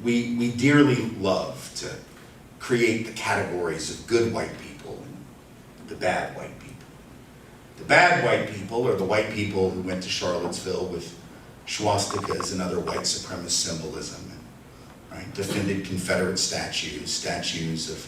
we dearly love to create the categories of good white people and the bad white people. The bad white people are the white people who went to Charlottesville with swastikas and other white supremacist symbolism, right? Defended Confederate statues of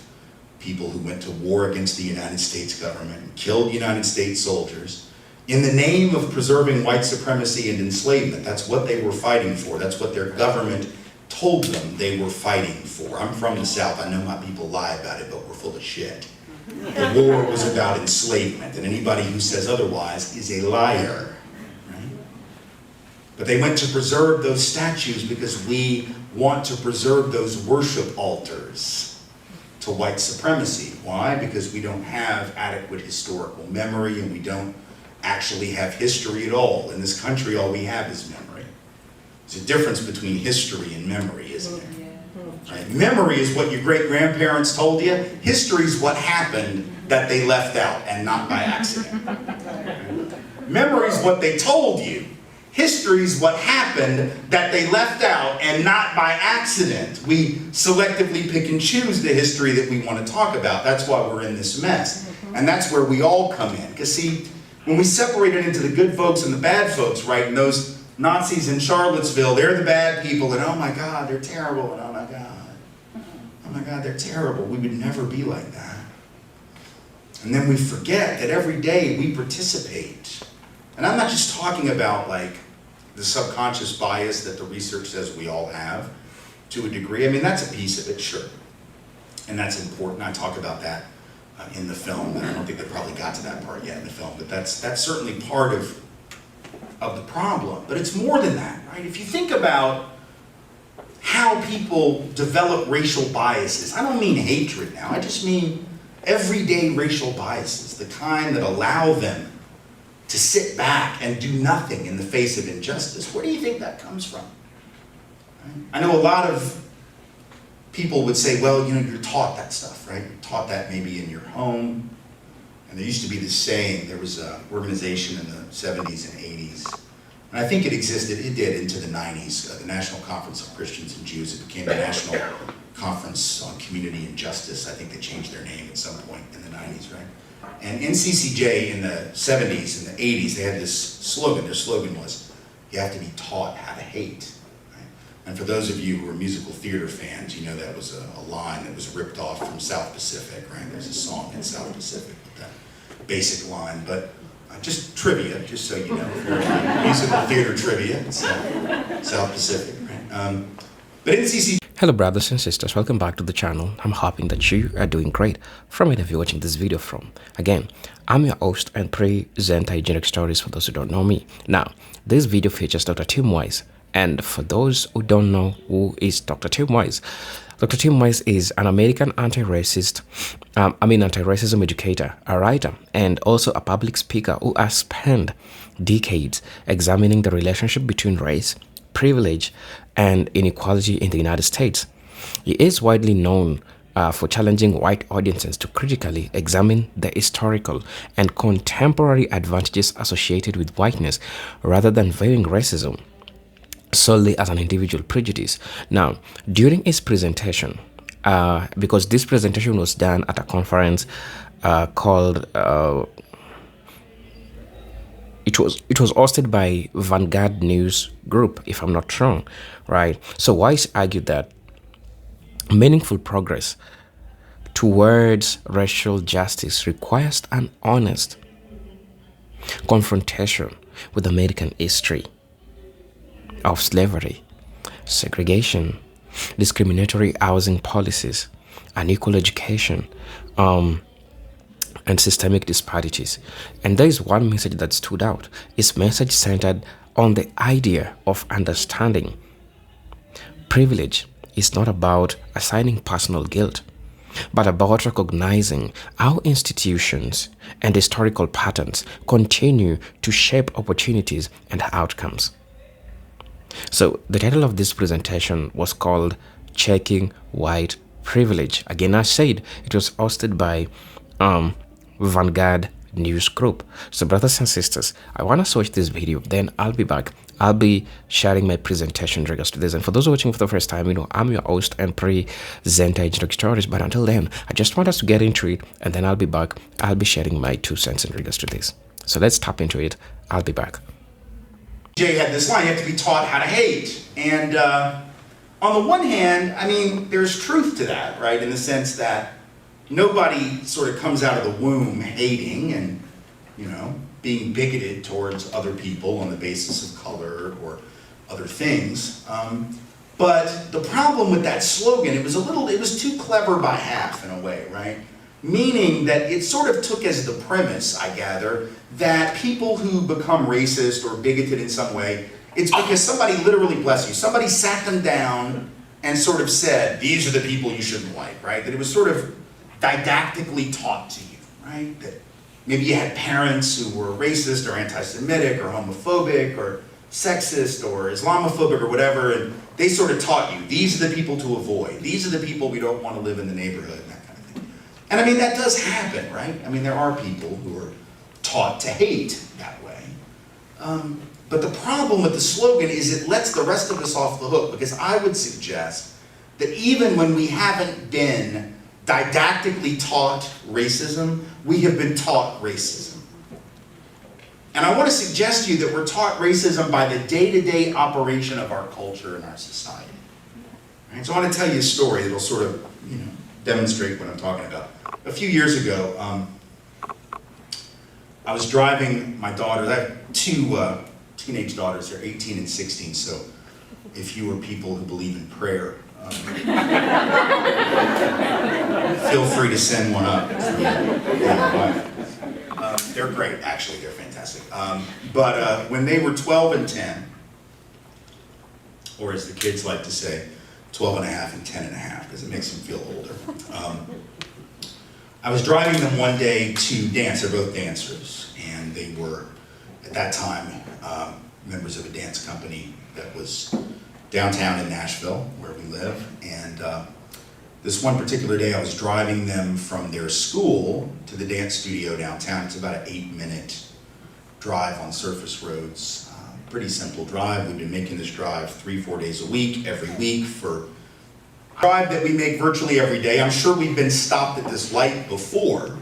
people who went to war against the United States government and killed United States soldiers in the name of preserving white supremacy and enslavement. That's what they were fighting for. That's what their government told them they were fighting for. I'm from the South. I know my people lie about it, but we're full of shit. The war was about enslavement, and anybody who says otherwise is a liar. Right? But they went to preserve those statues because we want to preserve those worship altars to white supremacy. Why? Because we don't have adequate historical memory, and we don't actually have history at all. In this country, all we have is memory. There's a difference between history and memory, isn't there? Right? Memory is what your great-grandparents told you. History is what happened that they left out, and not by accident. Memory is what they told you. History is what happened that they left out, and not by accident. We selectively pick and choose the history that we want to talk about. That's why we're in this mess. And that's where we all come in. Because see, when we separate it into the good folks and the bad folks, right, and those Nazis in Charlottesville, they're the bad people, and oh my God, they're terrible, and oh my God, they're terrible. We would never be like that. And then we forget that every day we participate. And I'm not just talking about like the subconscious bias that the research says we all have to a degree. I mean, that's a piece of it, sure. And that's important. I talk about that in the film, and I don't think they probably got to that part yet in the film, but that's certainly part of the problem. But it's more than that, right? If you think about how people develop racial biases, I don't mean hatred now, I just mean everyday racial biases, the kind that allow them to sit back and do nothing in the face of injustice. Where do you think that comes from? Right? I know a lot of people would say, well, you know, you're taught that stuff, right? You're taught that maybe in your home. And there used to be this saying, there was an organization in the 70s and 80s, and I think it existed, it did, into the 90s, the National Conference of Christians and Jews. It became the National Conference on Community and Justice. I think they changed their name at some point in the 90s, right? And NCCJ in the 70s and the 80s, they had this slogan. Their slogan was, you have to be taught how to hate. Right? And for those of you who are musical theater fans, you know that was a line that was ripped off from South Pacific, right? There's a song in South Pacific with that basic line. But just trivia, just so you know, if you're into musical theater trivia, it's South Pacific, right? But NCCJ. Hello brothers and sisters, welcome back to the channel. I'm hoping that you are doing great from wherever you're watching this video from. Again, I'm your host and presenter Eugenic Stories for those who don't know me. Now, this video features Dr. Tim Wise, and for those who don't know who is Dr. Tim Wise, Dr. Tim Wise is an American anti-racism educator, a writer, and also a public speaker who has spent decades examining the relationship between race, privilege, and inequality in the United States. He is widely known for challenging white audiences to critically examine the historical and contemporary advantages associated with whiteness rather than viewing racism solely as an individual prejudice. Now, during his presentation, because this presentation was done at a conference called it was hosted by Vanguard News Group, if I'm not wrong, right? So Wise argued that meaningful progress towards racial justice requires an honest confrontation with American history of slavery, segregation, discriminatory housing policies, unequal education, and systemic disparities. And there is one message that stood out. His message centered on the idea of understanding. Privilege is not about assigning personal guilt, but about recognizing how institutions and historical patterns continue to shape opportunities and outcomes. So the title of this presentation was called Checking White Privilege. Again, I said it was hosted by Vanguard News Group. So brothers and sisters, I want us to watch this video, then I'll be back I'll be sharing my presentation in regards to this. And for those watching for the first time, I'm your host and presenter, Stories. But until then, I just want us to get into it, and then I'll be back. I'll be sharing my 2 cents in regards to this. So let's tap into it. I'll be back. Jay had this line, you have to be taught how to hate. And on the one hand, I mean, there's truth to that, right? In the sense that nobody sort of comes out of the womb hating and, being bigoted towards other people on the basis of color or other things. But the problem with that slogan, it was too clever by half in a way, right? Meaning that it sort of took as the premise, I gather, that people who become racist or bigoted in some way, it's because somebody literally, bless you, somebody sat them down and sort of said, these are the people you shouldn't like, right? That it was sort of didactically taught to you, right? That maybe you had parents who were racist or anti-Semitic or homophobic or sexist or Islamophobic or whatever, and they sort of taught you, these are the people to avoid. These are the people we don't want to live in the neighborhood, and that kind of thing. And I mean, that does happen, right? I mean, there are people who are taught to hate that way. But the problem with the slogan is it lets the rest of us off the hook, because I would suggest that even when we haven't been didactically taught racism, we have been taught racism. And I want to suggest to you that we're taught racism by the day-to-day operation of our culture and our society. Right? So I want to tell you a story that'll sort of, demonstrate what I'm talking about. A few years ago, I was driving my daughters. I have two teenage daughters. They're 18 and 16, so if you are people who believe in prayer, feel free to send one up. They're great, actually. They're fantastic. But when they were 12 and 10, or as the kids like to say, 12 and a half and 10 and a half, because it makes them feel older. I was driving them one day to dance. They're both dancers, and they were, at that time, members of a dance company that was downtown in Nashville, where we live. And this one particular day, I was driving them from their school to the dance studio downtown. It's about an 8-minute drive on surface roads. Pretty simple drive. We've been making this drive 3-4 days a week, every week, for a drive that we make virtually every day. I'm sure we've been stopped at this light before,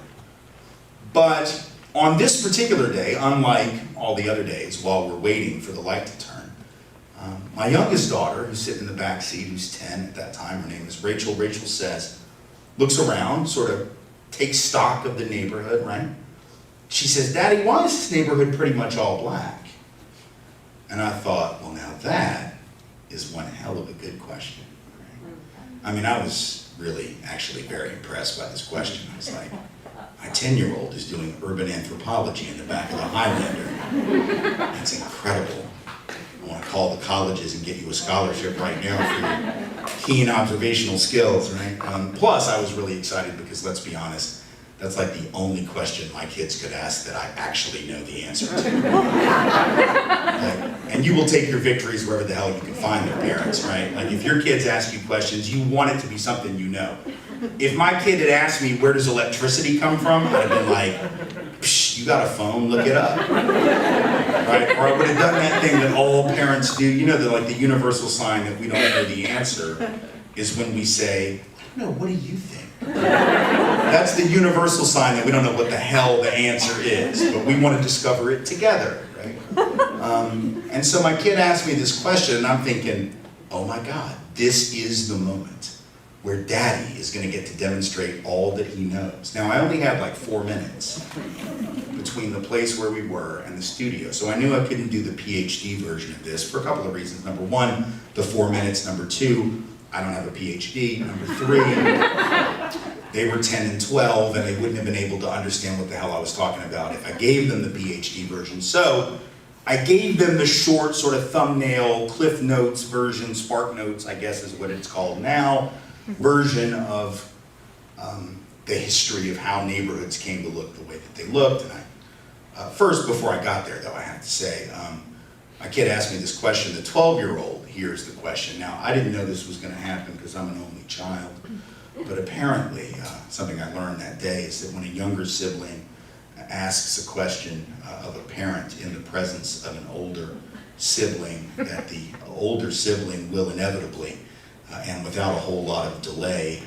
but on this particular day, unlike all the other days while we're waiting for the light to turn, my youngest daughter, who's sitting in the back seat, who's 10 at that time, her name is Rachel. Rachel looks around, sort of takes stock of the neighborhood, right? She says, "Daddy, why is this neighborhood pretty much all black?" And I thought, well, now that is one hell of a good question. Right? I mean, I was really actually very impressed by this question. I was like, my 10-year-old is doing urban anthropology in the back of the Highlander. That's incredible. I want to call the colleges and get you a scholarship right now for your keen observational skills, right? Plus, I was really excited because, let's be honest, that's like the only question my kids could ask that I actually know the answer to. And you will take your victories wherever the hell you can find their parents, right? Like if your kids ask you questions, you want it to be something you know. If my kid had asked me, where does electricity come from? I'd have been like, psh, you got a phone, look it up. Right? Or I would have done that thing that all parents do. You know, the universal sign that we don't know the answer is when we say, I don't know, what do you think? That's the universal sign that we don't know what the hell the answer is, but we want to discover it together, right? And so my kid asked me this question, and I'm thinking, oh my God, this is the moment where Daddy is going to get to demonstrate all that he knows. Now, I only had like 4 minutes between the place where we were and the studio, so I knew I couldn't do the PhD version of this for a couple of reasons. Number one, the 4 minutes. Number two, I don't have a PhD. Number three, they were 10 and 12, and they wouldn't have been able to understand what the hell I was talking about if I gave them the PhD version. So I gave them the short sort of thumbnail, Cliff Notes version, Spark Notes, I guess is what it's called now, version of the history of how neighborhoods came to look the way that they looked. And first, before I got there, though, I have to say, my kid asked me this question. The 12-year-old hears the question. Now, I didn't know this was going to happen because I'm an only child, but apparently, something I learned that day is that when a younger sibling asks a question of a parent in the presence of an older sibling that the older sibling will inevitably, and without a whole lot of delay,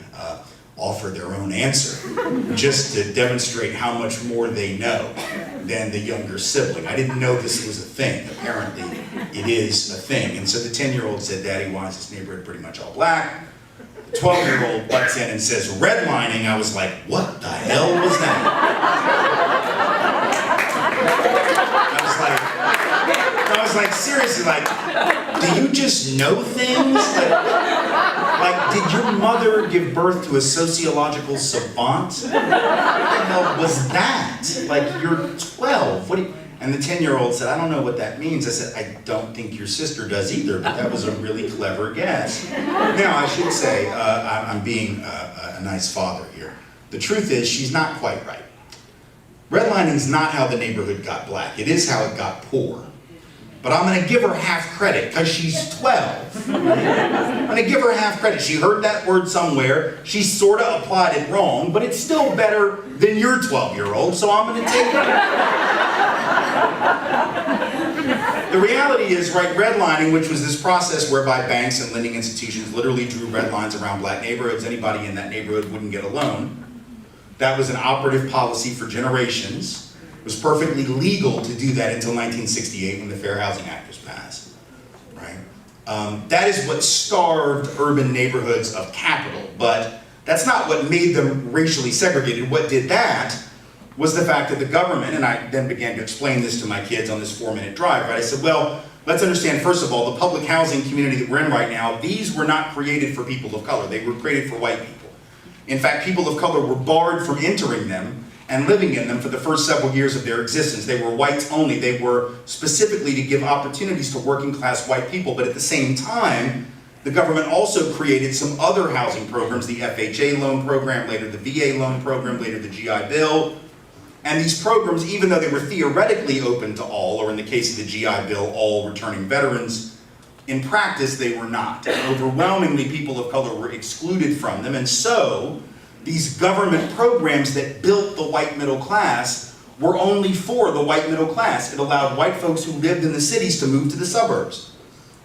offer their own answer, just to demonstrate how much more they know than the younger sibling. I didn't know this was a thing. Apparently, it is a thing. And so the 10-year-old said, "Daddy, why is this neighborhood pretty much all black?" The 12-year-old butts in and says, "Redlining." I was like, what the hell was that? I was like, seriously, like, do you just know things? Like, did your mother give birth to a sociological savant? What the hell was that? Like, you're 12. What do you... And the 10-year-old said, "I don't know what that means." I said, "I don't think your sister does either, but that was a really clever guess." Now, I should say, I'm being a nice father here. The truth is, she's not quite right. Redlining is not how the neighborhood got black. It is how it got poor. But I'm going to give her half credit because she's 12. I'm going to give her half credit. She heard that word somewhere. She sort of applied it wrong, but it's still better than your 12-year-old, so I'm going to take it. The reality is, right, redlining, which was this process whereby banks and lending institutions literally drew red lines around black neighborhoods. Anybody in that neighborhood wouldn't get a loan. That was an operative policy for generations. It was perfectly legal to do that until 1968 when the Fair Housing Act was passed, right? That is what starved urban neighborhoods of capital, but that's not what made them racially segregated. What did that was the fact that the government, and I then began to explain this to my kids on this 4-minute drive, right? I said, well, let's understand, first of all, the public housing community that we're in right now, these were not created for people of color. They were created for white people. In fact, people of color were barred from entering them and living in them for the first several years of their existence. They were whites only. They were specifically to give opportunities to working class white people, but at the same time, the government also created some other housing programs, the FHA loan program, later the VA loan program, later the GI Bill. And these programs, even though they were theoretically open to all, or in the case of the GI Bill, all returning veterans, in practice they were not. And overwhelmingly, people of color were excluded from them. And so, these government programs that built the white middle class were only for the white middle class. It allowed white folks who lived in the cities to move to the suburbs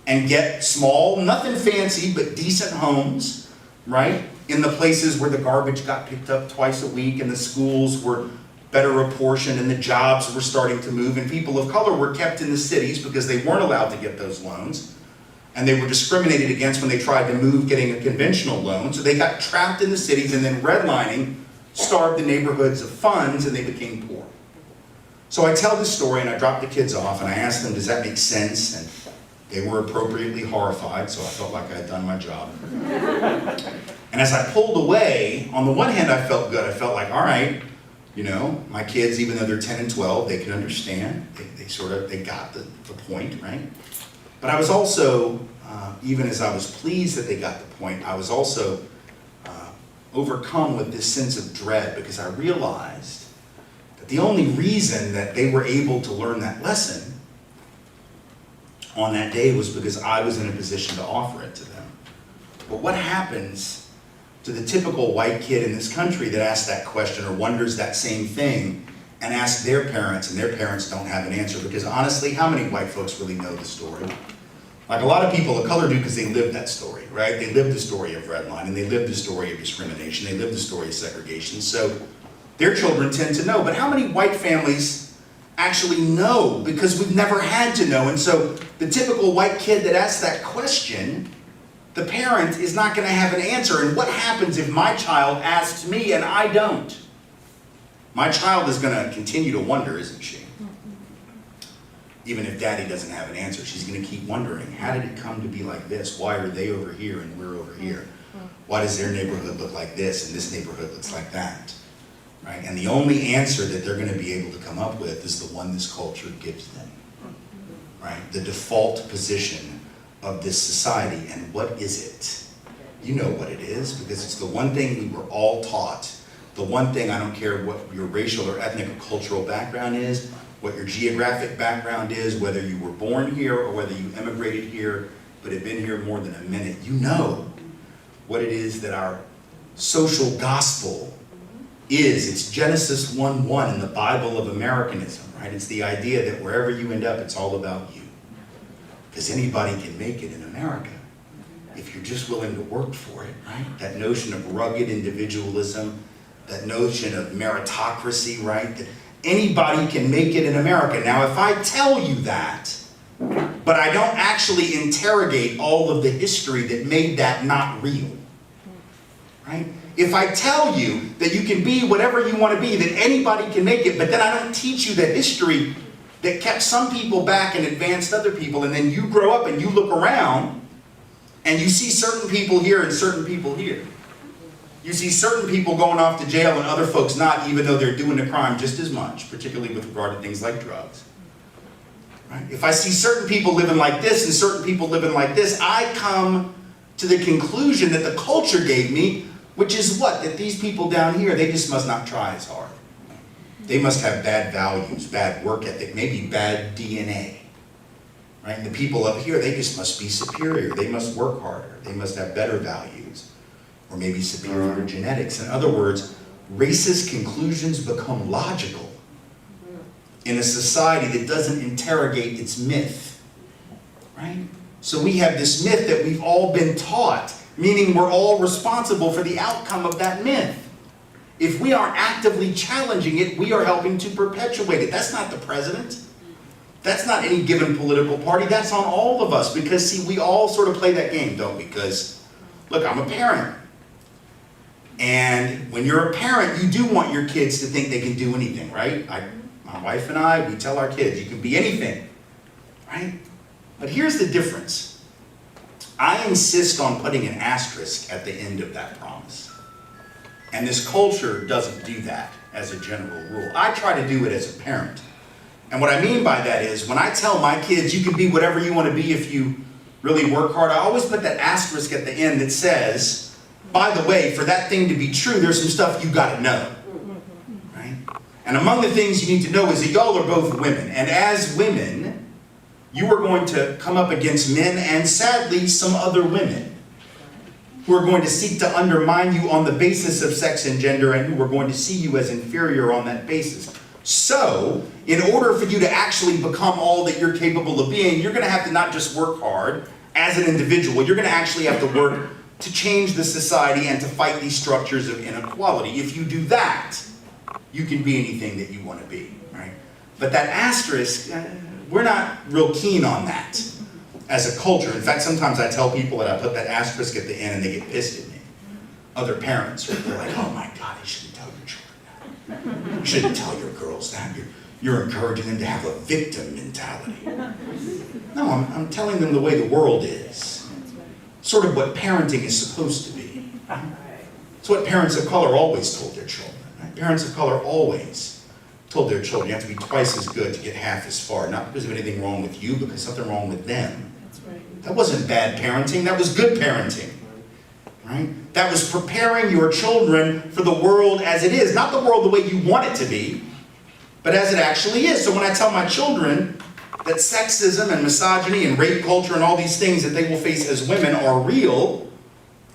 and get small, nothing fancy, but decent homes, right? In the places where the garbage got picked up twice a week and the schools were better apportioned and the jobs were starting to move, and people of color were kept in the cities because they weren't allowed to get those loans, and they were discriminated against when they tried to move getting a conventional loan, so they got trapped in the cities, and then redlining starved the neighborhoods of funds and they became poor. So I tell this story and I drop the kids off and I ask them, does that make sense? And they were appropriately horrified, so I felt like I had done my job. And as I pulled away, on the one hand I felt good. I felt like, all right, you know, my kids, even though they're 10 and 12, they can understand. They got the point, right? But I was also, even as I was pleased that they got the point, I was also overcome with this sense of dread, because I realized that the only reason that they were able to learn that lesson on that day was because I was in a position to offer it to them. But what happens to the typical white kid in this country that asks that question or wonders that same thing and asks their parents, and their parents don't have an answer? Because honestly, how many white folks really know the story? Like, a lot of people of color do, because they lived that story, right? They lived the story of redlining, they lived the story of discrimination, they lived the story of segregation, so their children tend to know. But how many white families actually know? Because we've never had to know. And so the typical white kid that asks that question, the parent is not going to have an answer. And what happens if my child asks me and I don't? My child is going to continue to wonder, isn't she? Even if daddy doesn't have an answer, she's going to keep wondering, how did it come to be like this? Why are they over here and we're over here? Why does their neighborhood look like this and this neighborhood looks like that? Right? And the only answer that they're going to be able to come up with is the one this culture gives them. Right? The default position of this society. And what is it? You know what it is, because it's the one thing we were all taught. The one thing, I don't care what your racial or ethnic or cultural background is, what your geographic background is, whether you were born here or whether you immigrated here but have been here more than a minute, you know what it is that our social gospel is. It's Genesis 1:1 in the Bible of Americanism, right? It's the idea that wherever you end up, it's all about you. because anybody can make it in America if you're just willing to work for it, right? That notion of rugged individualism, that notion of meritocracy, right? That anybody can make it in America. Now, if I tell you that, but I don't actually interrogate all of the history that made that not real, right? If I tell you that you can be whatever you want to be, that anybody can make it, but then I don't teach you the history that kept some people back and advanced other people, and then you grow up and you look around and you see certain people here and certain people here. You see certain people going off to jail and other folks not, even though they're doing the crime just as much, particularly with regard to things like drugs. Right? If I see certain people living like this and certain people living like this, I come to the conclusion that the culture gave me, which is what? That these people down here, they just must not try as hard. They must have bad values, bad work ethic, maybe bad DNA. Right? And the people up here, they just must be superior. They must work harder. They must have better values. Or maybe superior genetics. In other words, racist conclusions become logical in a society that doesn't interrogate its myth. Right? So we have this myth that we've all been taught, meaning we're all responsible for the outcome of that myth. If we aren't actively challenging it, we are helping to perpetuate it. That's not the president. That's not any given political party. That's on all of us. Because, see, we all sort of play that game, don't we? Because, look, I'm a parent. And when you're a parent, you do want your kids to think they can do anything, right? My wife and I, we tell our kids, you can be anything, right? But here's the difference. I insist on putting an asterisk at the end of that promise. And this culture doesn't do that as a general rule. I try to do it as a parent. And what I mean by that is, when I tell my kids, you can be whatever you want to be if you really work hard, I always put that asterisk at the end that says, by the way, for that thing to be true, there's some stuff you got to know. Right? And among the things you need to know is that y'all are both women. And as women, you are going to come up against men and, sadly, some other women who are going to seek to undermine you on the basis of sex and gender, and who are going to see you as inferior on that basis. So, in order for you to actually become all that you're capable of being, you're going to have to not just work hard as an individual, you're going to actually have to work to change the society and to fight these structures of inequality. If you do that, you can be anything that you want to be, right? But that asterisk, we're not real keen on that as a culture. In fact, sometimes I tell people that I put that asterisk at the end and they get pissed at me. Other parents, they're like, oh my God, you shouldn't tell your children that. You shouldn't tell your girls that. You're encouraging them to have a victim mentality. No, I'm telling them the way the world is. Sort of what parenting is supposed to be. It's what parents of color always told their children. Right? Parents of color always told their children, you have to be twice as good to get half as far. Not because of anything wrong with you, because something wrong with them. That wasn't bad parenting, that was good parenting. Right? That was preparing your children for the world as it is. Not the world the way you want it to be, but as it actually is. So when I tell my children that sexism and misogyny and rape culture and all these things that they will face as women are real,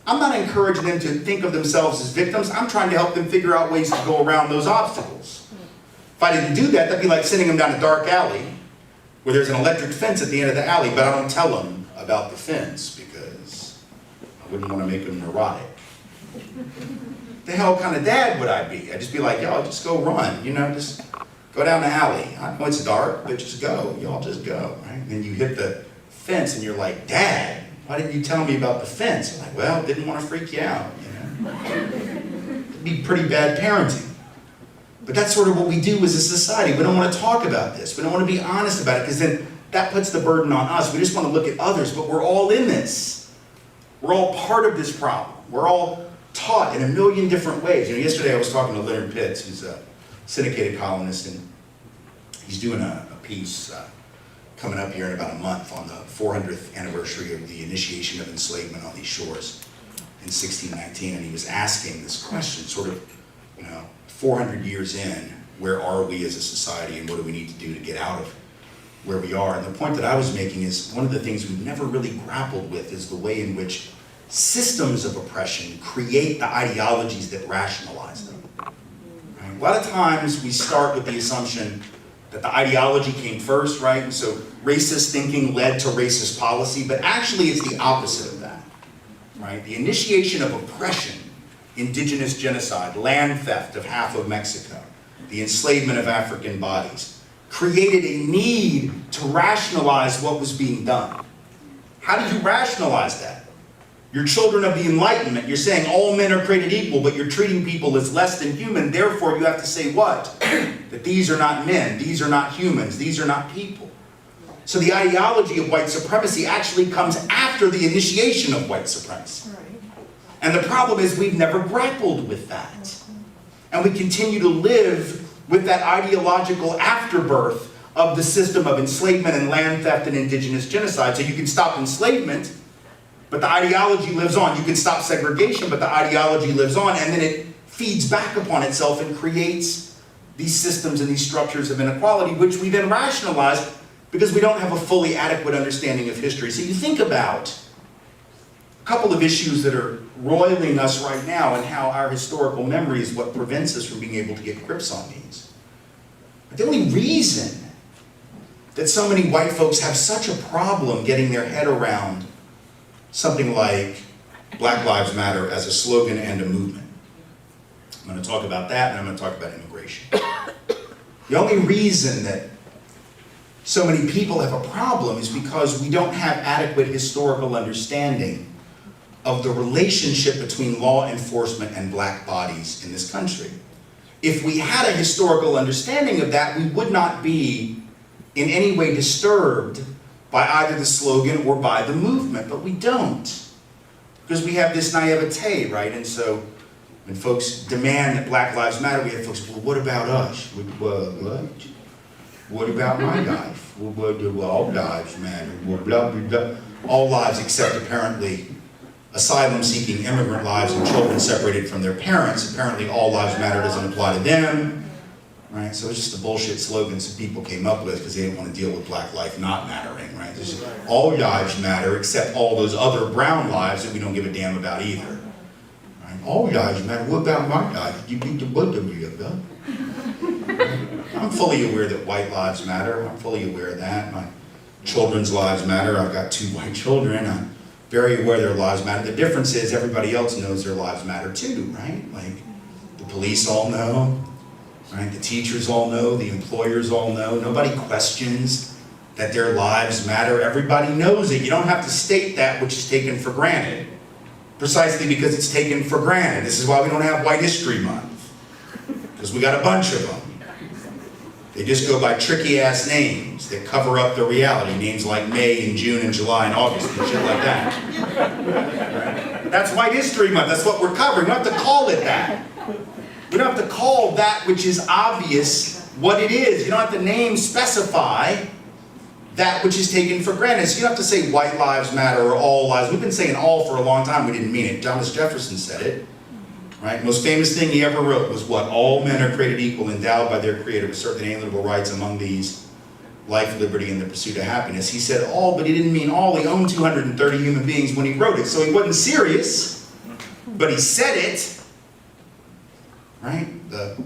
I'm not encouraging them to think of themselves as victims. I'm trying to help them figure out ways to go around those obstacles. If I didn't do that, that'd be like sending them down a dark alley where there's an electric fence at the end of the alley, but I don't tell them about the fence because I wouldn't want to make them neurotic. The hell kind of dad would I be? I'd just be like, y'all just go run, just go down the alley. I know it's dark, but just go. Y'all just go, right? And then you hit the fence and you're like, Dad, why didn't you tell me about the fence? I'm like, well, didn't want to freak you out, It'd be pretty bad parenting. But that's sort of what we do as a society. We don't want to talk about this. We don't want to be honest about it because then that puts the burden on us. We just want to look at others, but we're all in this. We're all part of this problem. We're all taught in a million different ways. Yesterday I was talking to Leonard Pitts, who's a syndicated columnist, and he's doing a piece coming up here in about a month on the 400th anniversary of the initiation of enslavement on these shores in 1619, and he was asking this question, sort of, 400 years in, where are we as a society and what do we need to do to get out of where we are? And the point that I was making is one of the things we've never really grappled with is the way in which systems of oppression create the ideologies that rationalize them. Right? A lot of times we start with the assumption that the ideology came first, right? And so racist thinking led to racist policy, but actually it's the opposite of that, right? The initiation of oppression, indigenous genocide, land theft of half of Mexico, the enslavement of African bodies, created a need to rationalize what was being done. How did you rationalize that? You're children of the Enlightenment. You're saying all men are created equal, but you're treating people as less than human. Therefore, you have to say what? That these are not men, these are not humans, these are not people. So the ideology of white supremacy actually comes after the initiation of white supremacy. And the problem is we've never grappled with that. And we continue to live with that ideological afterbirth of the system of enslavement and land theft and indigenous genocide. So you can stop enslavement, but the ideology lives on. You can stop segregation, but the ideology lives on, and then it feeds back upon itself and creates these systems and these structures of inequality, which we then rationalize because we don't have a fully adequate understanding of history. So you think about a couple of issues that are roiling us right now and how our historical memory is what prevents us from being able to get grips on these. But the only reason that so many white folks have such a problem getting their head around something like Black Lives Matter as a slogan and a movement. I'm going to talk about that, and I'm going to talk about immigration. The only reason that so many people have a problem is because we don't have adequate historical understanding of the relationship between law enforcement and black bodies in this country. If we had a historical understanding of that, we would not be in any way disturbed by either the slogan or by the movement, but we don't. Because we have this naivete, right? And so when folks demand that Black Lives Matter, we have folks, well, what about us? What? What about my life? Well, all lives matter. Blah, blah, blah. All lives except apparently asylum-seeking immigrant lives and children separated from their parents. Apparently all lives matter doesn't apply to them. Right? So it's just the bullshit slogans that people came up with because they didn't want to deal with black life not mattering, right? Just, all lives matter except all those other brown lives that we don't give a damn about either. Right? All lives matter. What about my life? You beat the butt of me up, huh? I'm fully aware that white lives matter. I'm fully aware of that. My children's lives matter. I've got 2 white children. I'm very aware their lives matter. The difference is everybody else knows their lives matter too, right? Like the police all know. Right? The teachers all know, the employers all know. Nobody questions that their lives matter. Everybody knows it. You don't have to state that which is taken for granted, precisely because it's taken for granted. This is why we don't have White History Month, because we got a bunch of them. They just go by tricky-ass names that cover up the reality, names like May and June and July and August and shit like that. Right? That's White History Month. That's what we're covering. We don't have to call it that. We don't have to call that which is obvious what it is. You don't have to specify that which is taken for granted. So you don't have to say white lives matter or all lives. We've been saying all for a long time. We didn't mean it. Thomas Jefferson said it. Right? Most famous thing he ever wrote was what? All men are created equal, endowed by their Creator with certain inalienable rights, among these life, liberty, and the pursuit of happiness. He said all, but he didn't mean all. He owned 230 human beings when he wrote it. So he wasn't serious, but he said it. Right? The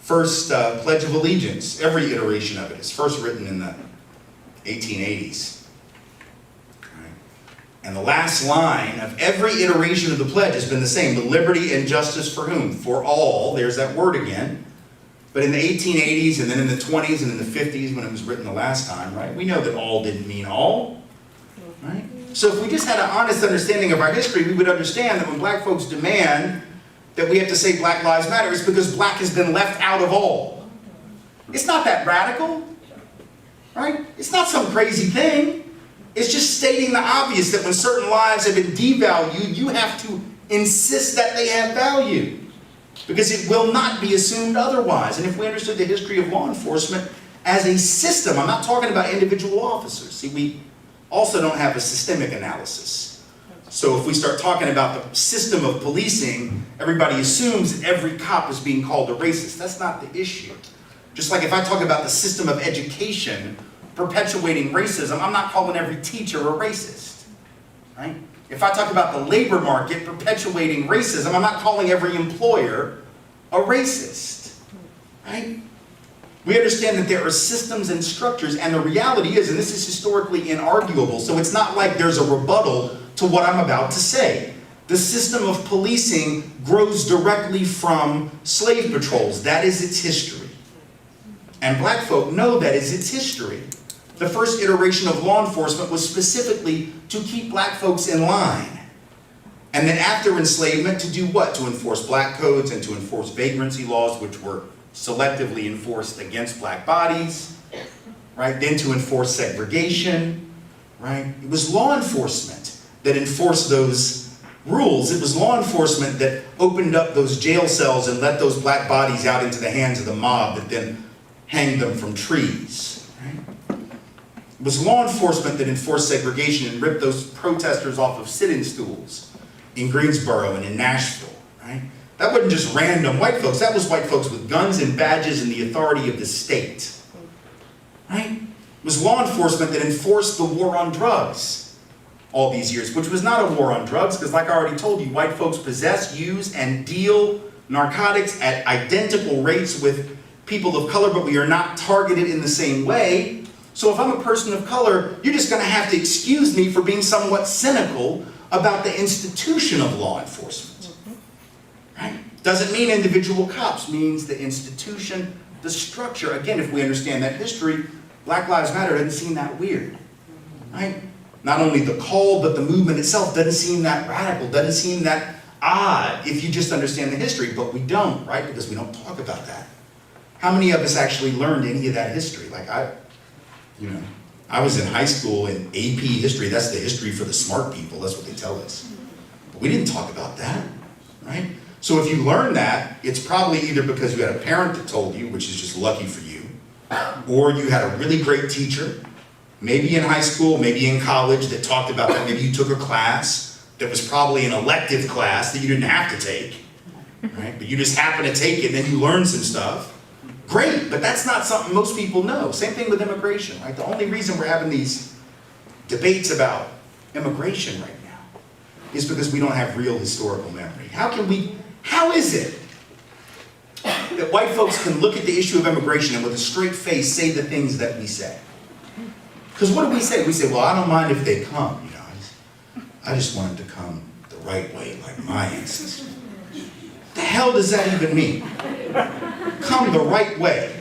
first Pledge of Allegiance, every iteration of it is first written in the 1880s. Right? And the last line of every iteration of the pledge has been the same: the liberty and justice for whom? For all. There's that word again. But in the 1880s and then in the 20s and in the 50s when it was written the last time, right? We know that all didn't mean all. Right? So if we just had an honest understanding of our history, we would understand that when black folks demand that we have to say Black Lives Matter, it's because black has been left out of all. It's not that radical, right? It's not some crazy thing. It's just stating the obvious that when certain lives have been devalued, you have to insist that they have value, because it will not be assumed otherwise. And if we understood the history of law enforcement as a system, I'm not talking about individual officers. See, we also don't have a systemic analysis. So if we start talking about the system of policing, everybody assumes that every cop is being called a racist. That's not the issue. Just like if I talk about the system of education perpetuating racism, I'm not calling every teacher a racist, right? If I talk about the labor market perpetuating racism, I'm not calling every employer a racist, right? We understand that there are systems and structures, and the reality is, and this is historically inarguable, so it's not like there's a rebuttal to what I'm about to say. The system of policing grows directly from slave patrols. That is its history. And black folk know that is its history. The first iteration of law enforcement was specifically to keep black folks in line. And then after enslavement, to do what? To enforce black codes and to enforce vagrancy laws, which were selectively enforced against black bodies, right? Then to enforce segregation, right? It was law enforcement that enforced those rules. It was law enforcement that opened up those jail cells and let those black bodies out into the hands of the mob that then hanged them from trees, right? It was law enforcement that enforced segregation and ripped those protesters off of sit-in stools in Greensboro and in Nashville, right? That wasn't just random white folks. That was white folks with guns and badges and the authority of the state, right? It was law enforcement that enforced the war on drugs all these years, which was not a war on drugs, because like I already told you, white folks possess, use, and deal narcotics at identical rates with people of color, but we are not targeted in the same way. So if I'm a person of color, you're just gonna have to excuse me for being somewhat cynical about the institution of law enforcement, right? Doesn't mean individual cops, means the institution, the structure. Again, if we understand that history, Black Lives Matter doesn't seem that weird, right? Not only the call, but the movement itself doesn't seem that radical, doesn't seem that odd if you just understand the history, but we don't, right? Because we don't talk about that. How many of us actually learned any of that history? Like I was in high school in AP history. That's the history for the smart people. That's what they tell us. But we didn't talk about that, right? So if you learn that, it's probably either because you had a parent that told you, which is just lucky for you, or you had a really great teacher, maybe in high school, maybe in college, that talked about that. Maybe you took a class that was probably an elective class that you didn't have to take, right? But you just happened to take it and then you learned some stuff. Great, but that's not something most people know. Same thing with immigration, right? The only reason we're having these debates about immigration right now is because we don't have real historical memory. How is it that white folks can look at the issue of immigration and with a straight face say the things that we say? Because what do we say? We say, well, I don't mind if they come, I just want them to come the right way, like my ancestors. The hell does that even mean? Come the right way.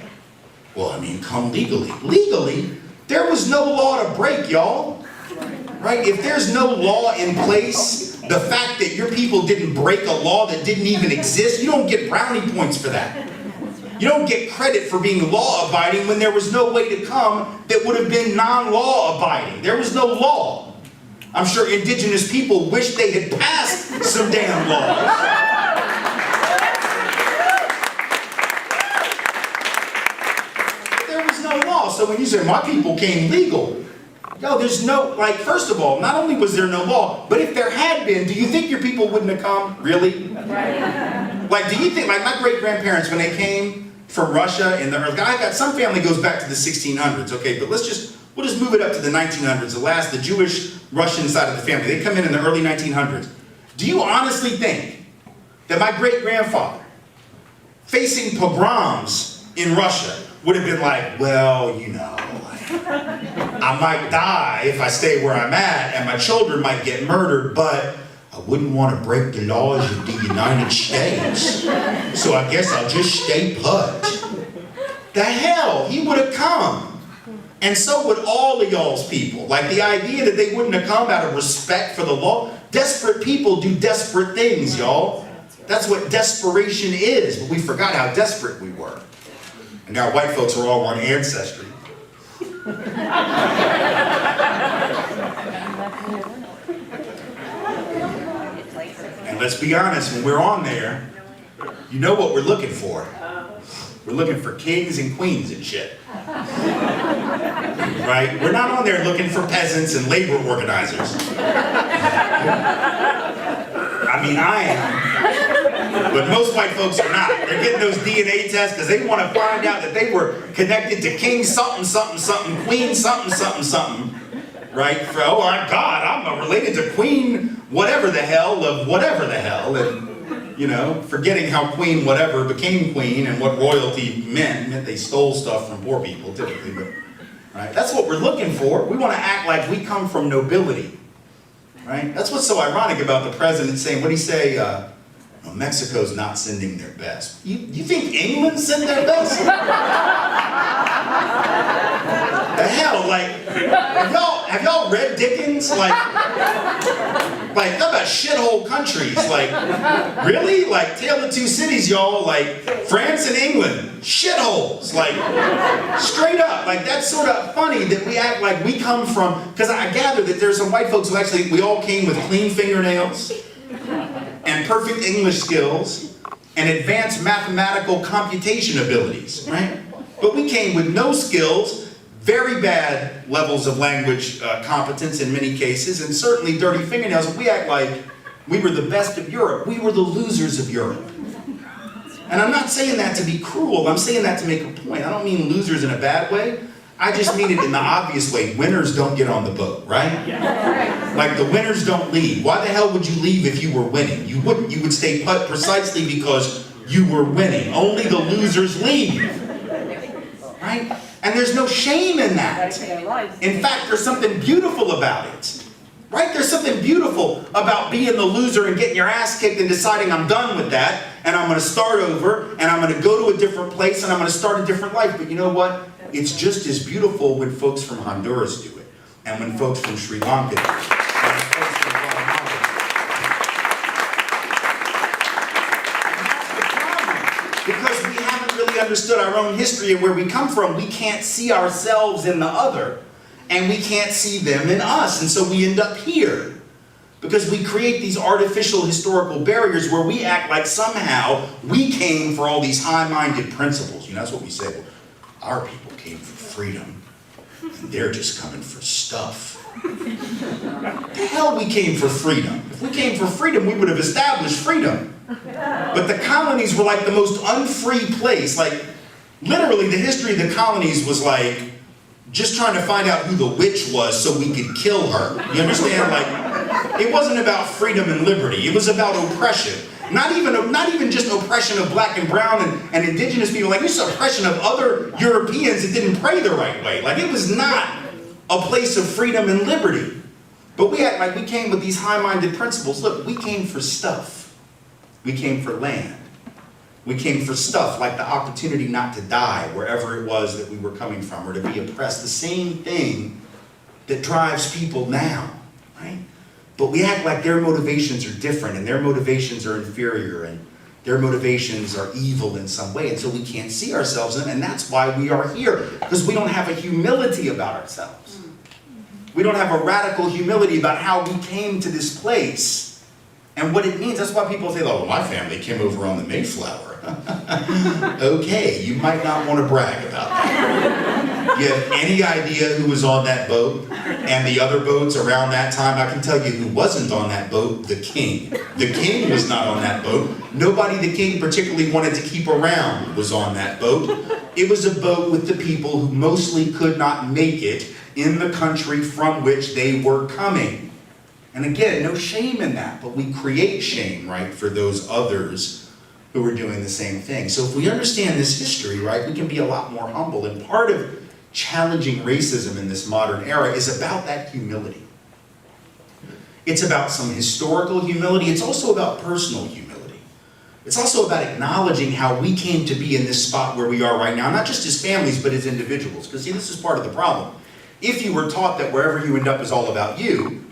Well, I mean, come legally. Legally? There was no law to break, y'all. Right? If there's no law in place, the fact that your people didn't break a law that didn't even exist, you don't get brownie points for that. You don't get credit for being law-abiding when there was no way to come that would have been non-law abiding. There was no law. I'm sure indigenous people wish they had passed some damn laws. So when you say, my people came legal, there's no, first of all, not only was there no law, but if there had been, do you think your people wouldn't have come? Really? Right. Do you think, my great-grandparents, when they came from Russia in the early, I got some family goes back to the 1600s, okay, but we'll just move it up to the 1900s, the Jewish Russian side of the family. They come in the early 1900s. Do you honestly think that my great-grandfather, facing pogroms in Russia, would have been like, well, I might die if I stay where I'm at, and my children might get murdered, but I wouldn't want to break the laws of the United States, so I guess I'll just stay put. The hell, he would have come. And so would all of y'all's people. The idea that they wouldn't have come out of respect for the law. Desperate people do desperate things, y'all. That's what desperation is, but we forgot how desperate we were. And now white folks are all on Ancestry. And let's be honest, when we're on there, you know what we're looking for. We're looking for kings and queens and shit. Right? We're not on there looking for peasants and labor organizers. I mean, I am. But most white folks are not. They're getting those DNA tests because they want to find out that they were connected to king something, something, something, queen something, something, something. Right? Oh my God, I'm related to queen whatever the hell of whatever the hell. And You know, forgetting how Queen whatever became queen and what royalty meant they stole stuff from poor people typically, but right? That's what we're looking for. We want to act like we come from nobility, right? That's what's so ironic about the president saying, what did he say? Well, Mexico's not sending their best. You think England sent their best? The hell, like, have y'all read Dickens? Like talk about shithole countries. Like, really? Like, Tale of Two Cities, y'all. Like, France and England, shitholes. Like, straight up. Like, that's sort of funny that we act like we come from, because I gather that there's some white folks who actually, we all came with clean fingernails and perfect English skills and advanced mathematical computation abilities, right? But we came with no skills, very bad levels of language competence in many cases, and certainly dirty fingernails. We act like we were the best of Europe. We were the losers of Europe. And I'm not saying that to be cruel. I'm saying that to make a point. I don't mean losers in a bad way. I just mean it in the obvious way. Winners don't get on the boat, right? Yeah. Like the winners don't leave. Why the hell would you leave if you were winning? You wouldn't. You would stay put precisely because you were winning. Only the losers leave. Right? And there's no shame in that. In fact, there's something beautiful about it. Right? There's something beautiful about being the loser and getting your ass kicked and deciding I'm done with that and I'm going to start over and I'm going to go to a different place and I'm going to start a different life. But you know what? It's just as beautiful when folks from Honduras do it and when folks from Sri Lanka do it. Because we haven't really understood our own history and where we come from. We can't see ourselves in the other, and we can't see them in us, and so we end up here. Because we create these artificial historical barriers where we act like somehow we came for all these high-minded principles. You know, that's what we say. Well, our people came for freedom, and they're just coming for stuff. The hell we came for freedom? If we came for freedom, we would have established freedom. But the colonies were like the most unfree place. Like, literally, the history of the colonies was like just trying to find out who the witch was so we could kill her. You understand? Like, it wasn't about freedom and liberty. It was about oppression. Not even just oppression of black and brown and indigenous people. Like, this oppression of other Europeans that didn't pray the right way. Like, it was not a place of freedom and liberty. But we act like we came with these high-minded principles. Look, we came for stuff. We came for land. We came for stuff like the opportunity not to die wherever it was that we were coming from or to be oppressed. The same thing that drives people now, right? But we act like their motivations are different and their motivations are inferior and their motivations are evil in some way, and so we can't see ourselves in it, and that's why we are here, because we don't have a humility about ourselves. We don't have a radical humility about how we came to this place and what it means. That's why people say, oh, well, my family came over on the Mayflower. Okay, you might not want to brag about that. You have any idea who was on that boat and the other boats around that time? I can tell you who wasn't on that boat: the king. The king was not on that boat. Nobody the king particularly wanted to keep around was on that boat. It was a boat with the people who mostly could not make it in the country from which they were coming. And again, no shame in that, but we create shame, right, for those others who are doing the same thing. So if we understand this history, right, we can be a lot more humble. And part of challenging racism in this modern era is about that humility. It's about some historical humility. It's also about personal humility. It's also about acknowledging how we came to be in this spot where we are right now, not just as families, but as individuals. Because see, this is part of the problem. If you were taught that wherever you end up is all about you,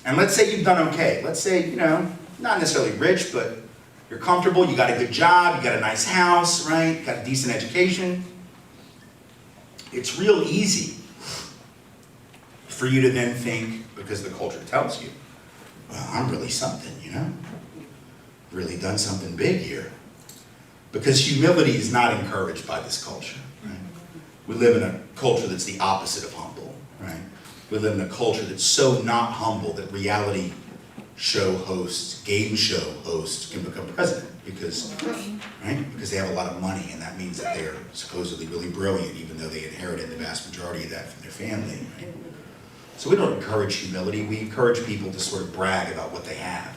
and let's say you've done okay. Let's say, you know, not necessarily rich, but you're comfortable, you got a good job, you got a nice house, right? You got a decent education. It's real easy for you to then think, because the culture tells you, well, I'm really something, you know? Really done something big here. Because humility is not encouraged by this culture, right? We live in a culture that's the opposite of humble, right? We live in a culture that's so not humble that reality show hosts, game show hosts can become president because they have a lot of money, and that means that they're supposedly really brilliant, even though they inherited the vast majority of that from their family, right? So we don't encourage humility. We encourage people to sort of brag about what they have.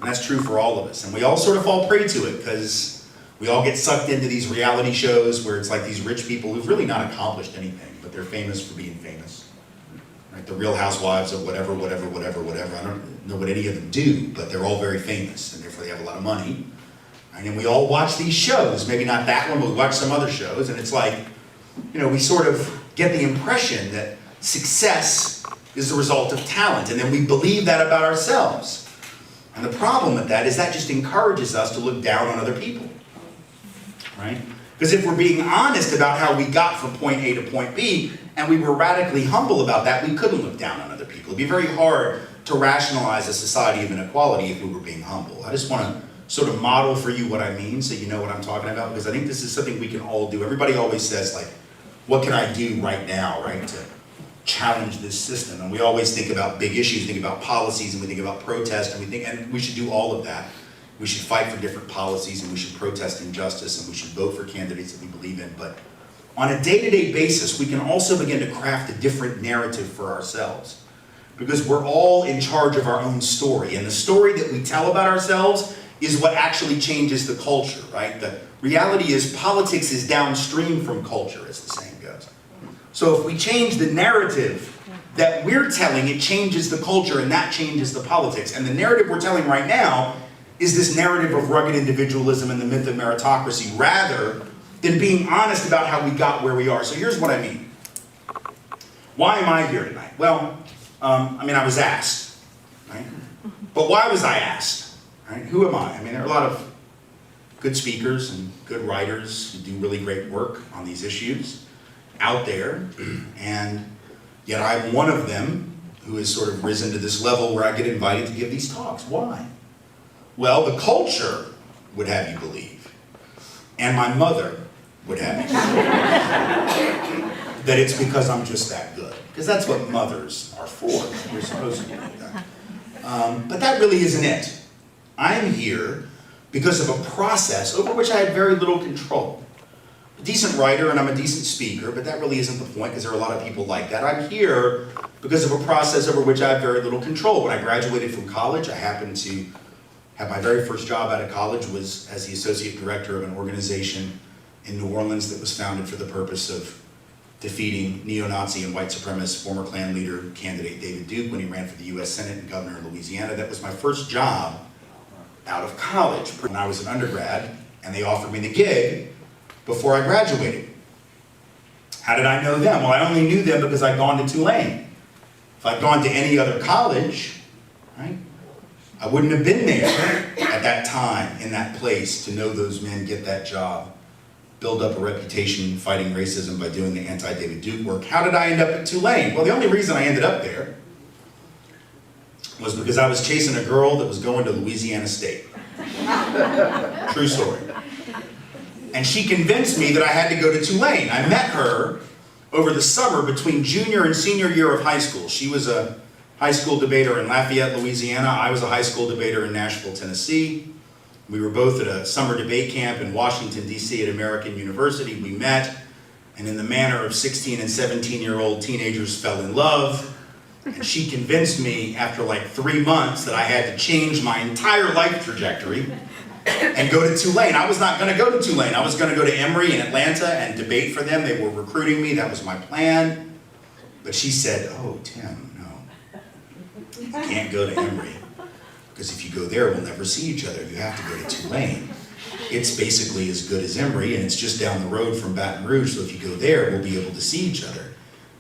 And that's true for all of us. And we all sort of fall prey to it because we all get sucked into these reality shows where it's like these rich people who've really not accomplished anything, but they're famous for being famous. Right? The Real Housewives of whatever. I don't know what any of them do, but they're all very famous and therefore they have a lot of money. Right? And we all watch these shows, maybe not that one, but we watch some other shows, and it's like, we sort of get the impression that success is the result of talent, and then we believe that about ourselves. And the problem with that is that just encourages us to look down on other people, right? Because if we're being honest about how we got from point A to point B, and we were radically humble about that, we couldn't look down on other people. It'd be very hard to rationalize a society of inequality if we were being humble. I just want to sort of model for you what I mean so you know what I'm talking about, because I think this is something we can all do. Everybody always says, like, what can I do right now, right, to challenge this system? And we always think about big issues, think about policies, and we think about protest, and we should do all of that. We should fight for different policies, and we should protest injustice, and we should vote for candidates that we believe in. But on a day-to-day basis, we can also begin to craft a different narrative for ourselves, because we're all in charge of our own story, and the story that we tell about ourselves is what actually changes the culture, right? The reality is politics is downstream from culture, as the saying goes. So if we change the narrative that we're telling, it changes the culture, and that changes the politics. And the narrative we're telling right now is this narrative of rugged individualism and the myth of meritocracy, rather than being honest about how we got where we are. So here's what I mean. Why am I here tonight? Well, I was asked, right? But why was I asked? Right? Who am I? There are a lot of good speakers and good writers who do really great work on these issues out there, and yet I'm one of them who has sort of risen to this level where I get invited to give these talks. Why? Well, the culture would have you believe, and my mother would have you believe, that it's because I'm just that good. Because that's what mothers are for. We're supposed to do that. But that really isn't it. I'm here because of a process over which I had very little control. A decent writer and I'm a decent speaker, but that really isn't the point because there are a lot of people like that. I'm here because of a process over which I have very little control. When I graduated from college, I happened to have my very first job out of college was as the associate director of an organization in New Orleans that was founded for the purpose of defeating neo-Nazi and white supremacist former Klan leader candidate David Duke when he ran for the US Senate and governor of Louisiana. That was my first job out of college when I was an undergrad, and they offered me the gig before I graduated. How did I know them? Well, I only knew them because I'd gone to Tulane. If I'd gone to any other college, right, I wouldn't have been there at that time, in that place, to know those men, get that job, build up a reputation fighting racism by doing the anti-David Duke work. How did I end up at Tulane? Well, the only reason I ended up there was because I was chasing a girl that was going to Louisiana State. True story. And she convinced me that I had to go to Tulane. I met her over the summer between junior and senior year of high school. She was a high school debater in Lafayette, Louisiana. I was a high school debater in Nashville, Tennessee. We were both at a summer debate camp in Washington, D.C. at American University. We met, and in the manner of 16 and 17-year-old teenagers, fell in love. And she convinced me after like 3 months that I had to change my entire life trajectory and go to Tulane. I was not going to go to Tulane. I was going to go to Emory in Atlanta and debate for them. They were recruiting me. That was my plan. But she said, "Oh, Tim, no. You can't go to Emory. Because if you go there, we'll never see each other. You have to go to Tulane. It's basically as good as Emory, and it's just down the road from Baton Rouge, so if you go there, we'll be able to see each other.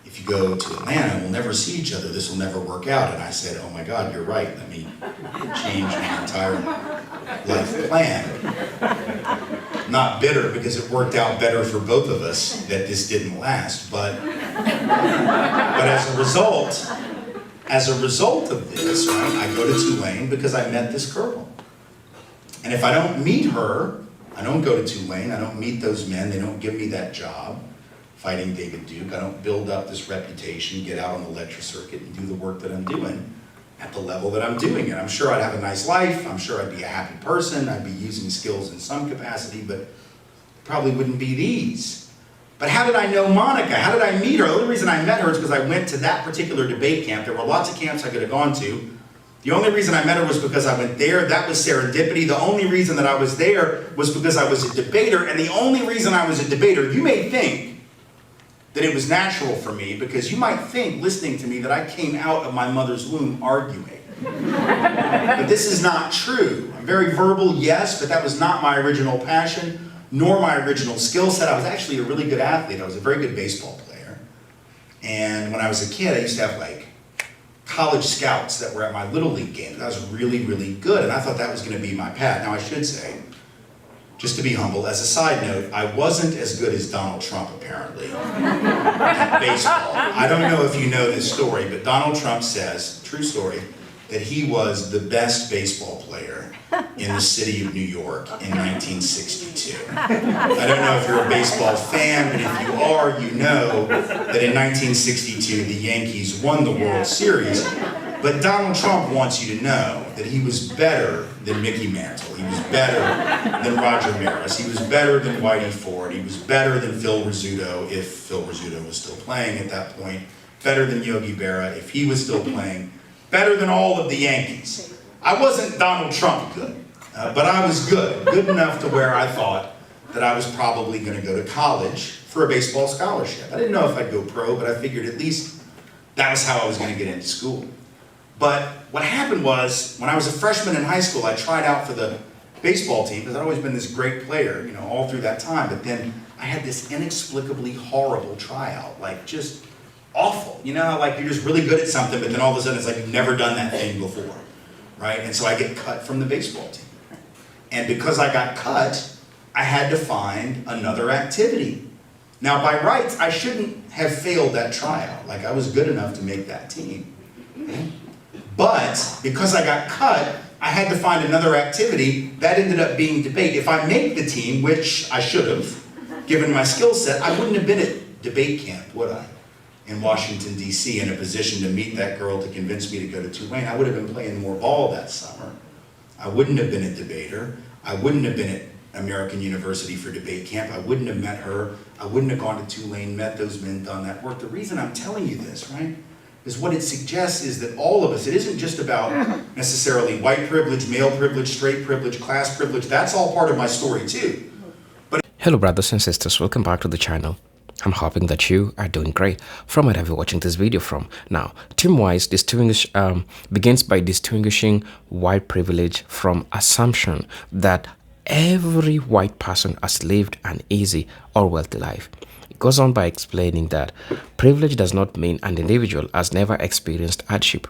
If you go to Atlanta, we'll never see each other. This will never work out." And I said, "Oh my God, you're right. Let me change my entire life plan." Not bitter, because it worked out better for both of us that this didn't last, but as a result of this, right, I go to Tulane because I met this girl. And if I don't meet her, I don't go to Tulane, I don't meet those men, they don't give me that job fighting David Duke, I don't build up this reputation, get out on the lecture circuit and do the work that I'm doing at the level that I'm doing it. I'm sure I'd have a nice life, I'm sure I'd be a happy person, I'd be using skills in some capacity, but it probably wouldn't be these. But how did I know Monica? How did I meet her? The only reason I met her is because I went to that particular debate camp. There were lots of camps I could have gone to. The only reason I met her was because I went there. That was serendipity. The only reason that I was there was because I was a debater. And the only reason I was a debater, you may think that it was natural for me, because you might think, listening to me, that I came out of my mother's womb arguing. But this is not true. I'm very verbal, yes, but that was not my original passion, nor my original skill set. I was actually a really good athlete. I was a very good baseball player. And when I was a kid, I used to have like college scouts that were at my Little League games. I was really, really good, and I thought that was going to be my path. Now, I should say, just to be humble, as a side note, I wasn't as good as Donald Trump, apparently, at baseball. I don't know if you know this story, but Donald Trump says, true story, that he was the best baseball player in the city of New York in 1962. I don't know if you're a baseball fan, but if you are, you know that in 1962 the Yankees won the World Series. But Donald Trump wants you to know that he was better than Mickey Mantle. He was better than Roger Maris. He was better than Whitey Ford. He was better than Phil Rizzuto, if Phil Rizzuto was still playing at that point. Better than Yogi Berra, if he was still playing. Better than all of the Yankees. I wasn't Donald Trump good, but I was good. Good enough to where I thought that I was probably going to go to college for a baseball scholarship. I didn't know if I'd go pro, but I figured at least that was how I was going to get into school. But what happened was, when I was a freshman in high school, I tried out for the baseball team, because I'd always been this great player, all through that time. But then I had this inexplicably horrible tryout, like just awful. You know, like you're just really good at something, but then all of a sudden it's like you've never done that thing before, right? And so I get cut from the baseball team. And because I got cut, I had to find another activity. Now, by rights, I shouldn't have failed that tryout. Like, I was good enough to make that team. But because I got cut, I had to find another activity. That ended up being debate. If I make the team, which I should have, given my skill set, I wouldn't have been at debate camp, would I? In Washington, D.C., in a position to meet that girl to convince me to go to Tulane. I would have been playing more ball that summer. I wouldn't have been a debater. I wouldn't have been at American University for debate camp. I wouldn't have met her. I wouldn't have gone to Tulane, met those men, done that work. The reason I'm telling you this, right, is what it suggests is that all of us, it isn't just about necessarily white privilege, male privilege, straight privilege, class privilege. That's all part of my story too. But Hello brothers and sisters, welcome back to the channel. I'm hoping that you are doing great from wherever you're watching this video from. Now, team-wise begins by distinguishing white privilege from assumption that every white person has lived an easy or wealthy life. It goes on by explaining that privilege does not mean an individual has never experienced hardship,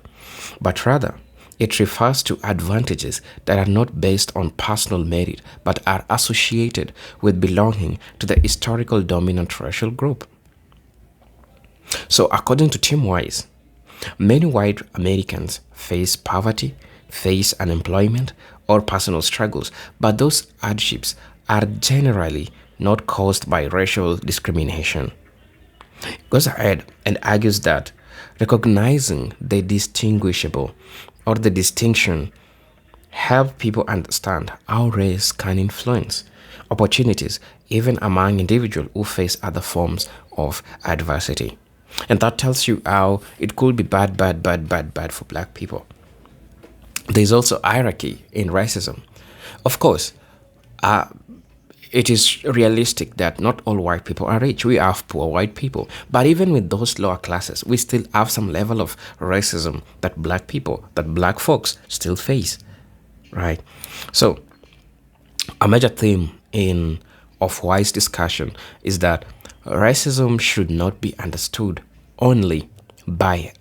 but rather it refers to advantages that are not based on personal merit but are associated with belonging to the historical dominant racial group. So according to Tim Wise, many white Americans face poverty, face unemployment, or personal struggles, but those hardships are generally not caused by racial discrimination. It goes ahead and argues that recognizing the distinguishable or the distinction help people understand how race can influence opportunities even among individuals who face other forms of adversity. And that tells you how it could be bad for black people. There's also hierarchy in racism. Of course, it is realistic that not all white people are rich. We have poor white people. But even with those lower classes, we still have some level of racism that black folks still face, right? So a major theme of White's discussion is that racism should not be understood only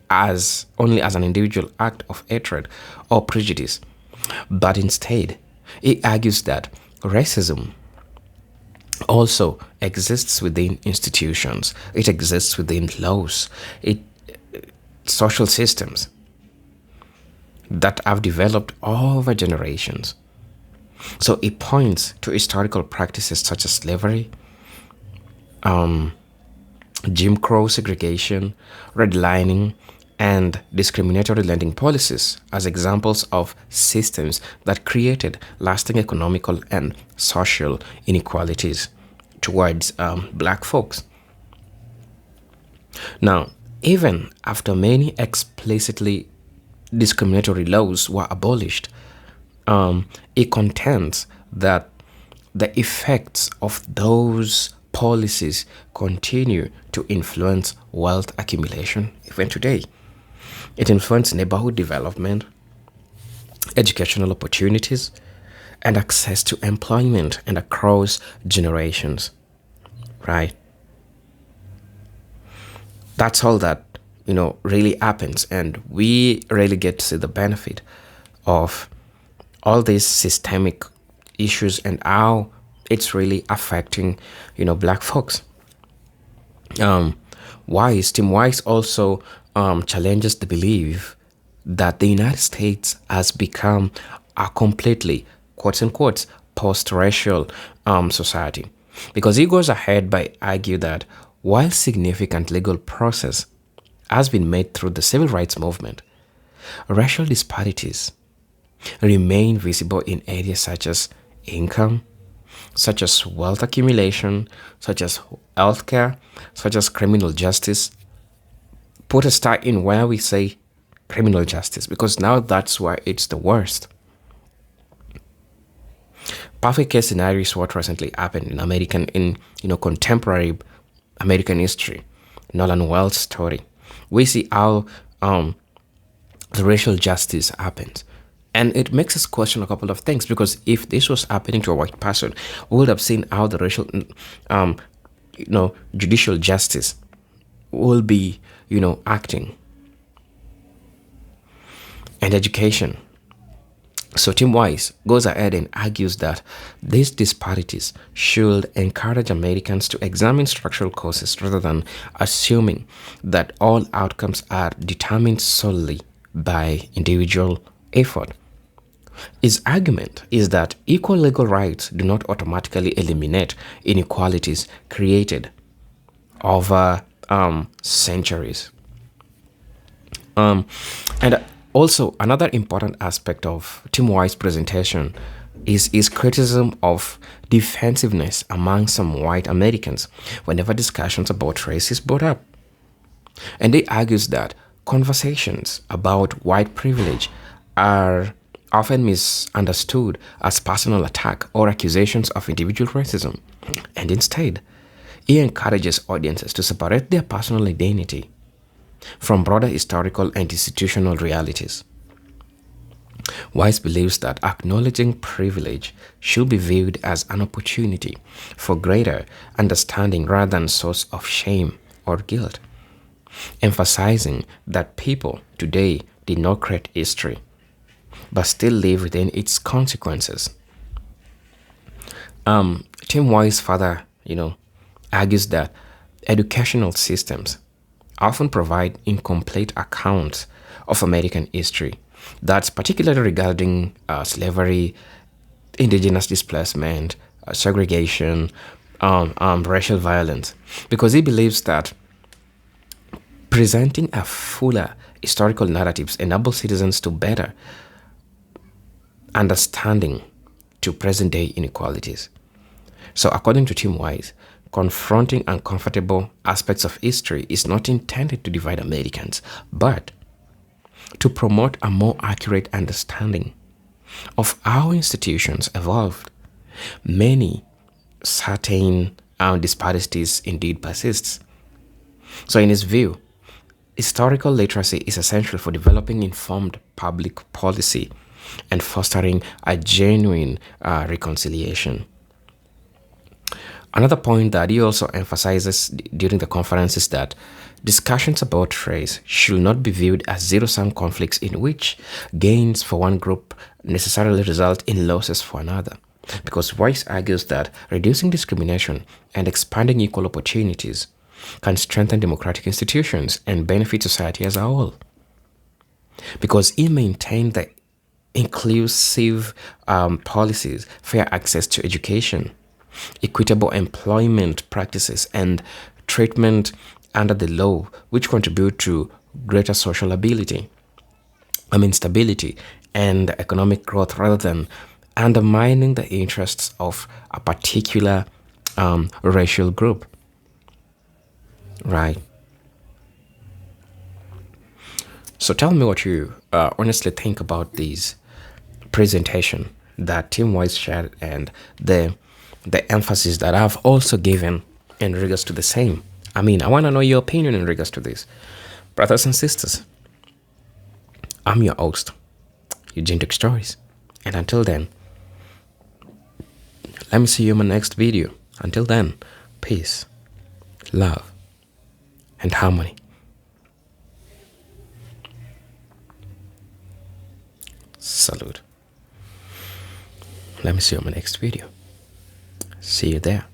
as an individual act of hatred or prejudice, but instead, he argues that racism also exists within institutions. It exists within laws, social systems that have developed over generations. So it points to historical practices such as slavery, Jim Crow segregation, redlining, and discriminatory lending policies as examples of systems that created lasting economical and social inequalities towards black folks. Now, even after many explicitly discriminatory laws were abolished, it contends that the effects of those policies continue to influence wealth accumulation even today. It influences neighborhood development, educational opportunities, and access to employment and across generations, right? That's all that, really happens, and we really get to see the benefit of all these systemic issues and how it's really affecting, black folks. um, Tim Wise also challenges the belief that the United States has become a completely, quotes unquote, post-racial society. Because he goes ahead by argue that while significant legal process has been made through the civil rights movement, racial disparities remain visible in areas such as income, such as wealth accumulation, such as healthcare, such as criminal justice. Put a star in where we say criminal justice, because now that's where it's the worst. Perfect case scenario is what recently happened in contemporary American history. Nolan Wells' story. We see how the racial justice happens. And it makes us question a couple of things, because if this was happening to a white person, we would have seen how the racial, judicial justice will be, acting. And education. So Tim Wise goes ahead and argues that these disparities should encourage Americans to examine structural causes rather than assuming that all outcomes are determined solely by individual effort. His argument is that equal legal rights do not automatically eliminate inequalities created over centuries. And also, another important aspect of Tim White's presentation is his criticism of defensiveness among some white Americans whenever discussions about race is brought up. And he argues that conversations about white privilege are often misunderstood as personal attack or accusations of individual racism. And instead, he encourages audiences to separate their personal identity from broader historical and institutional realities. Wise believes that acknowledging privilege should be viewed as an opportunity for greater understanding rather than a source of shame or guilt, emphasizing that people today did not create history, but still live within its consequences. Tim Wise further, argues that educational systems often provide incomplete accounts of American history. That's particularly regarding slavery, indigenous displacement, segregation, racial violence, because he believes that presenting a fuller historical narratives enables citizens to better understanding to present-day inequalities. So according to Tim Wise, confronting uncomfortable aspects of history is not intended to divide Americans, but to promote a more accurate understanding of how institutions evolved. Many certain disparities indeed persists. So in his view, historical literacy is essential for developing informed public policy and fostering a genuine reconciliation. Another point that he also emphasizes during the conference is that discussions about race should not be viewed as zero-sum conflicts in which gains for one group necessarily result in losses for another. Because Weiss argues that reducing discrimination and expanding equal opportunities can strengthen democratic institutions and benefit society as a whole. Because he maintained that inclusive policies, fair access to education, equitable employment practices, and treatment under the law, which contribute to greater social stability and economic growth rather than undermining the interests of a particular racial group. Right. So tell me what you honestly think about these presentation that Tim Wise shared and the emphasis that I've also given in regards to the same. I mean, I want to know your opinion in regards to this. Brothers and sisters, I'm your host, Eugene Tech Stories. And until then, let me see you in my next video. Until then, peace, love, and harmony. Salute. Let me see you in my next video. See you there.